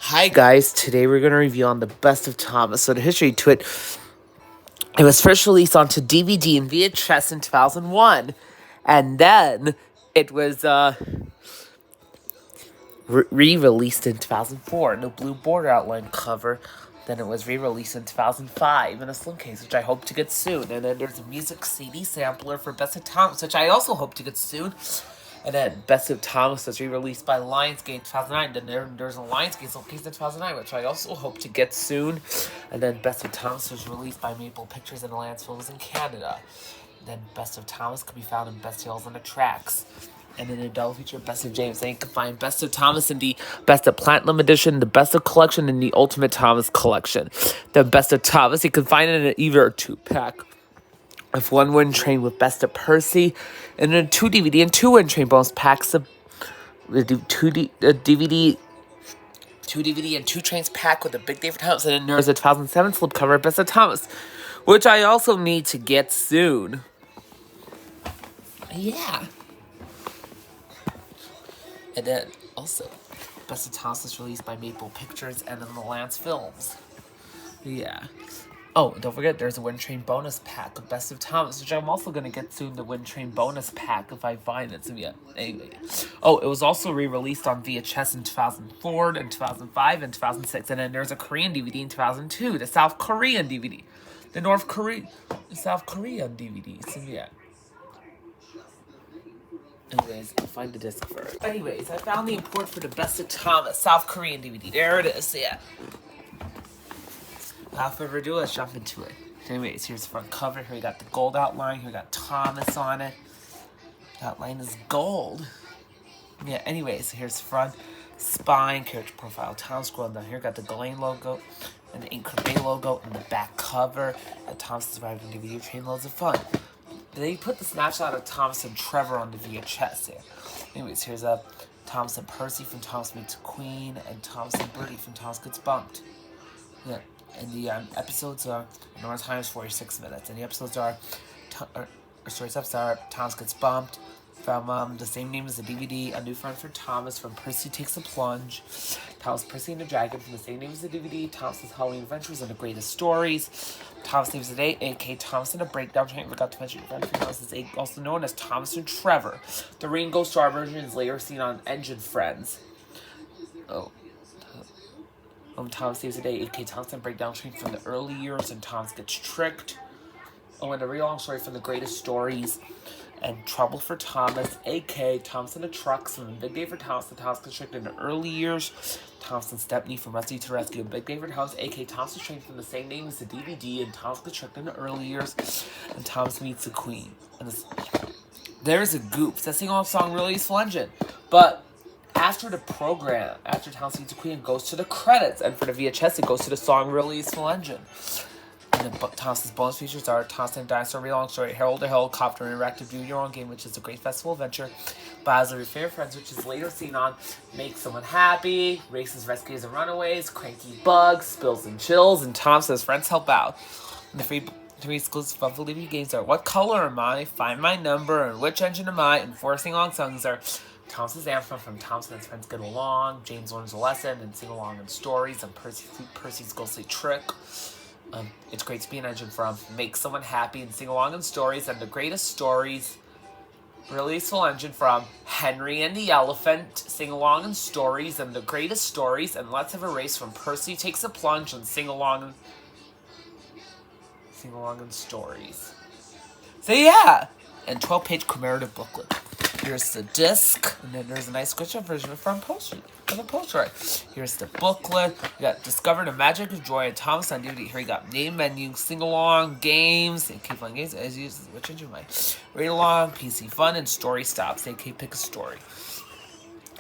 Hi guys, today we're going to review on the Best of Thomas. So the history to it, it was first released onto DVD and VHS in 2001. And then it was re-released in 2004 in a blue border outline cover. Then it was re-released in 2005 in a slim case, which I hope to get soon. And then there's a music CD sampler for Best of Thomas, which I also hope to get soon. And then Best of Thomas was re-released by Lionsgate in 2009. Then there's a Lionsgate slim case in 2009, which I also hope to get soon. And then Best of Thomas was released by Maple Pictures and Lance Films in Canada. And then Best of Thomas could be found in Best Tales on the Tracks. And then the double feature Best of James. Then you can find Best of Thomas in the Best of Platinum Edition, the Best of Collection, and the Ultimate Thomas Collection. The Best of Thomas you can find it in either a 2-pack of 1 Wind Train with Best of Percy, and then 2 DVD and 2 Wind Train bonus packs of DVD and 2 Trains pack with a Big Day for Thomas. And then there's a 2007 slipcover of Best of Thomas, which I also need to get soon. Yeah. And then, also, Best of Thomas is released by Maple Pictures and then the Lance Films. Yeah. Oh, don't forget, there's a Wind Train bonus pack of Best of Thomas, which I'm also going to get soon, the Wind Train bonus pack, if I find it. So, yeah, anyway. Oh, it was also re-released on VHS in 2004, and 2005, and 2006. And then there's a Korean DVD in 2002, the South Korean DVD. The South Korean DVD. So, yeah. Anyways, I'll find the disc first. Anyways, I found the import for the Best of Thomas South Korean DVD. There it is, yeah. Without further ado, let's jump into it. Anyways, here's the front cover. Here we got the gold outline. Here we got Thomas on it. The outline is gold. Yeah, anyways, here's the front spine, character profile, Thomas scrolling down here. Got the Ghislaine logo and the Anchor Bay logo and the back cover. Got Thomas surviving DVD train, loads of fun. They put the snapshot of Thomas and Trevor on the VHS here. Anyways, here's a Thomas and Percy from Thomas Meets Queen, and Thomas and Birdie from Thomas Gets Bumped. Yeah, and the episodes are, normal time is 46 minutes, and the episodes are, Thomas Gets Bumped, from the same name as the DVD, A New Friend for Thomas, from Percy Takes a Plunge, Thomas, Percy and the Dragon, from the same name as the DVD, Thomas's Halloween Adventures and the Greatest Stories, Thomas Saves the Day, a.k.a. Thomas and a Breakdown Train, forgot to mention Friend for Thomas, is also known as Thomas and Trevor. The Ringo Starr version is later seen on Engine Friends. Thomas Saves the Day, a.k.a. Thomas and Breakdown Train, from the early years, and Thomas Gets Tricked. And a real long story from the Greatest Stories, and Trouble for Thomas, a.k.a. Thomas and the Trucks, and Big Day for Thomas, and Thomas Gets Tricked in the early years, Thomas and Stepney from Rescue to Rescue, and Big Day for Thomas, a.k.a. Thomas is Trained from the same name as the DVD, and Thomas Gets Tricked in the early years, and Thomas Meets the Queen. And there's a goof. That sing-along song really is flungent, but after the program, after Thomas Meets the Queen, it goes to the credits, and for the VHS, it goes to the song Really is Flungent. And then Thomas's bonus features are Thomas and Dinosaur, Real Long Story, Harold the Helicopter, Interactive Do Your Own Game, which is a great festival adventure, Battles of Your Favorite Friends, which is later seen on Make Someone Happy, Races, Rescues, and Runaways, Cranky Bugs, Spills and Chills, and Tom Says Friends Help Out. And the three exclusive Buffalo DVD games are What Color Am I, Find My Number, and Which Engine Am I, and 4 sing-along songs are Thomas's Anthem from Thomas and His Friends Get Along, James Learns a Lesson, and Sing Along and Stories, and Percy's Ghostly Trick. It's Great to Be an Engine from Make Someone Happy and Sing Along and Stories, and The Greatest Stories, Release Full Engine from Henry and the Elephant, Sing Along and Stories, and The Greatest Stories, and Let's Have a Race from Percy Takes a Plunge and Sing Along and Stories. So yeah, and 12-page commemorative booklet. Here's the disc, and then there's a nice scratch-up version of the poster. Here's the booklet. We got Discover the Magic of Joy and Thomas on DVD. Here we got name menu, sing-along, games, and keep on games, as usual, which engine might. Read-along, PC fun, and story stops. AK pick a story.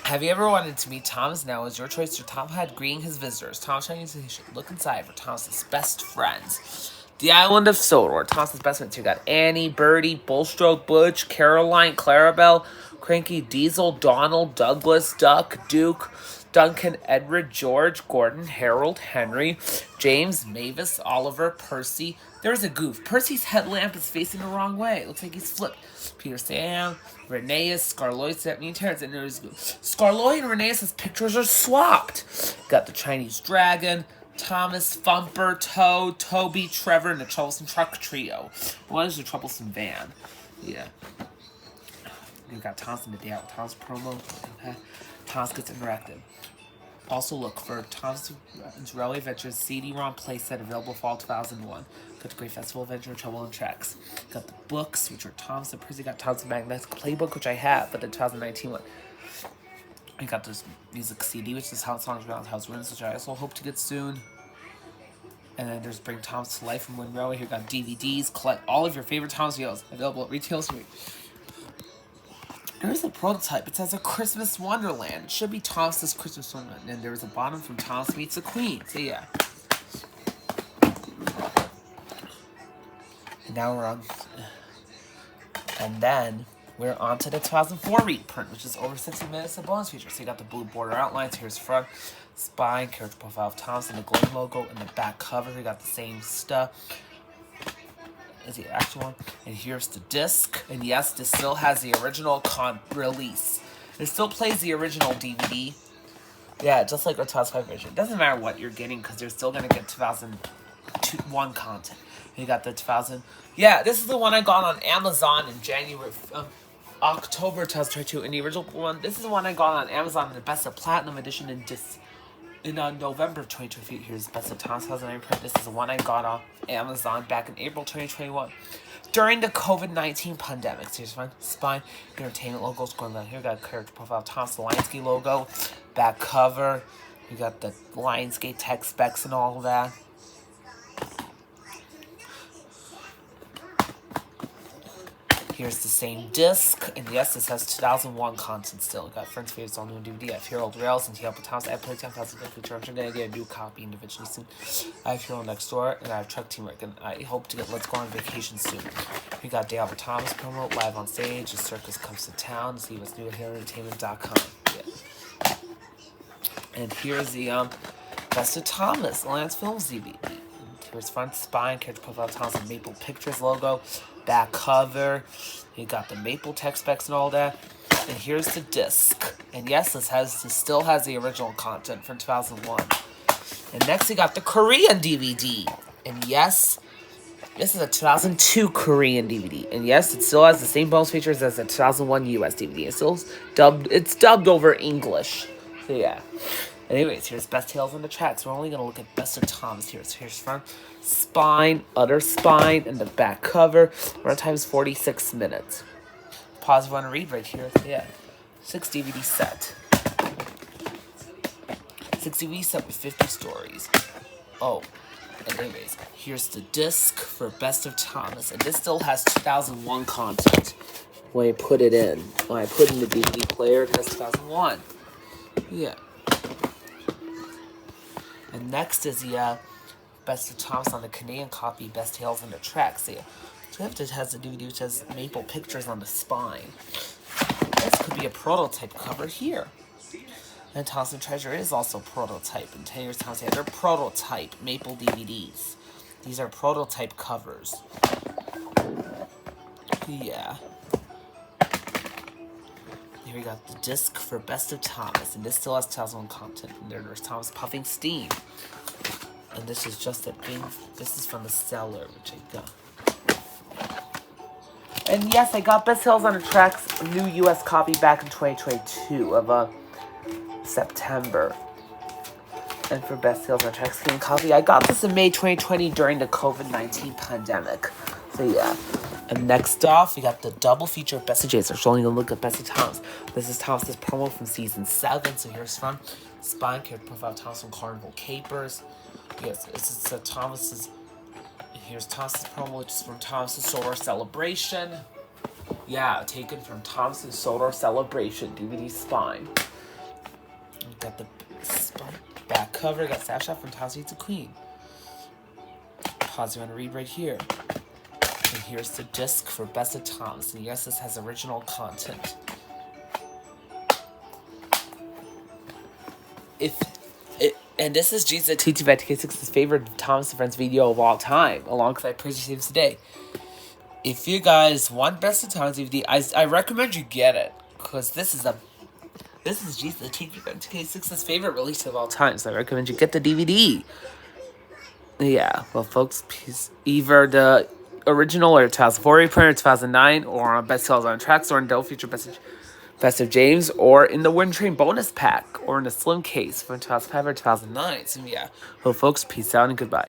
Have you ever wanted to meet Thomas? Now is your choice to Tom Had greeting his visitors. Thomas Shining Station. Look inside for Thomas's best friends. The Island of Sodor. Thomas's best friends. You got Annie, Birdie, Bullstroke, Butch, Caroline, Clarabelle, Cranky, Diesel, Donald, Douglas, Duck, Duke, Duncan, Edward, George, Gordon, Harold, Henry, James, Mavis, Oliver, Percy. There's a goof. Percy's headlamp is facing the wrong way. It looks like he's flipped. Peter, Sam, Rheneas, Scarloid, Stephanie, and Terrence. And there's Scarloid and Rheneas' pictures are swapped. got the Chinese Dragon, Thomas, Thumper, Toad, Toby, Trevor, and the Troublesome Truck Trio. What is the Troublesome Van? Yeah. You got Thompson the Day Out with Tom's promo. Tom's gets interactive. Also look for Tom's Railway Adventures CD-ROM playset available fall 2001. Got the Great Festival Adventure, Trouble and Tracks. Got the books, which are Tom's and Prissy. Got Tom's Magnetic Playbook, which I have, but the 2019 one. I got this music CD, which is How Songs Around House Ruins, which I also hope to get soon. And then there's Bring Tom's to Life from Wind Railway. Here got DVDs. Collect all of your favorite Tom's videos available at retail. There's a prototype. It says a Christmas Wonderland. It should be Tom's Christmas Wonderland. And there's a bottom from Tom's Meets the Queen. So yeah. And now we're on. And then we're on to the 2004 reprint, which is over 60 minutes of bonus features. So you got the blue border outlines. Here's front, spine, character profile of Tom's, and the golden logo, and the back cover. We got the same stuff as the actual one. And here's the disc. And yes, this still has the original release. It still plays the original DVD. Yeah, just like our 2005 version. It doesn't matter what you're getting because you're still going to get 2001 content. And you got the 2000. Yeah, this is the one I got on Amazon in October 2022. And the original one, this is the one I got on Amazon in the Best of Platinum edition in November 2023. Here's Best of Tom's 2009 print. This is the one I got off Amazon back in April 2021. During the COVID-19 pandemic. So here's fun. Spine, entertainment logos going down here. We got character profile of Tom's, the Lionsgate logo. Back cover. We got the Lionsgate tech specs and all of that. Here's the same disc, and yes, this has 2001 content still. Got Friends Favorites on new DVD. I have Hero Rails and T.L. Tom's. I play 10,000 feature. I'm gonna get a new copy individually soon. I have Hero Next Door, and I have Truck Teamwork, and I hope to get Let's Go on Vacation soon. We got Day Albert Thomas promo live on stage. The circus comes to town. See what's new at HeroEntertainment.com. Yeah. And here's the Best of Thomas Lance Films DVD. Here's front spine, character profile Thomas, and Maple Pictures logo. Back cover, you got the Maple tech specs and all that, and here's the disc. And yes, this still has the original content from 2001. And next we got the Korean DVD. And yes, this is a 2002 Korean DVD. And yes, it still has the same bonus features as the 2001 US DVD. It's dubbed over English. So yeah. Anyways, here's Best Tales on the Tracks. We're only going to look at Best of Tom's here. So here's front spine, other spine, and the back cover. Runtime is 46 minutes. Pause if you want to read right here. Yeah. 6 DVD set. 6 DVD set with 50 stories. Oh, and anyways, here's the disc for Best of Thomas. And this still has 2001 content. When I put it in. When I put in the DVD player, it has 2001. Yeah. And next is the Best of Thomas on the Canadian copy, Best Tales on the Tracks. So it has a DVD which has Maple Pictures on the spine. This could be a prototype cover here. And Thompson Treasure is also prototype. And 10 years Thompson had their prototype Maple DVDs. These are prototype covers. Yeah. Here we got the disc for Best of Thomas, and this still has 2001 content. And there's Thomas Puffing Steam, and this is just a thing. This is from the seller, which I got. And yes, I got Best Tales on the Tracks new U.S. copy back in 2022 of September. And for Best Tales on the Tracks Canadian copy, I got this in May 2020 during the COVID-19 pandemic. So yeah. And next off, we got the double feature of Best of Jason. So we're only going to look at Best of Thomas. This is Thomas's promo from season 7. So here's from Spine, character profile Thomas from Carnival Capers. Yes, it's Thomas's. Here's Thomas's promo, which is from Thomas's Solar Celebration. Yeah, taken from Thomas's Solar Celebration DVD Spine. We got the spine back cover. We got Sash Shot from Thomas Meets the Queen. Pause. You want to read right here. And here's the disc for Best of Tom's. And yes, this has original content. And this is Jesus TT5TK6's favorite Thomas and Friends video of all time, alongside Praise Your Saves Today. If you guys want Best of Tom's DVD, I recommend you get it, because this is This is Jesus Teacher 2K6's favorite release of all time, so I recommend you get the DVD. Yeah, well, folks, either the original or 2004 reprint or 2009, or on Best Sellers on Tracks, or in Dell Feature Best of James, or in the Wind Train bonus pack, or in the Slim case from 2005 or 2009. So yeah, well, folks, peace out and goodbye.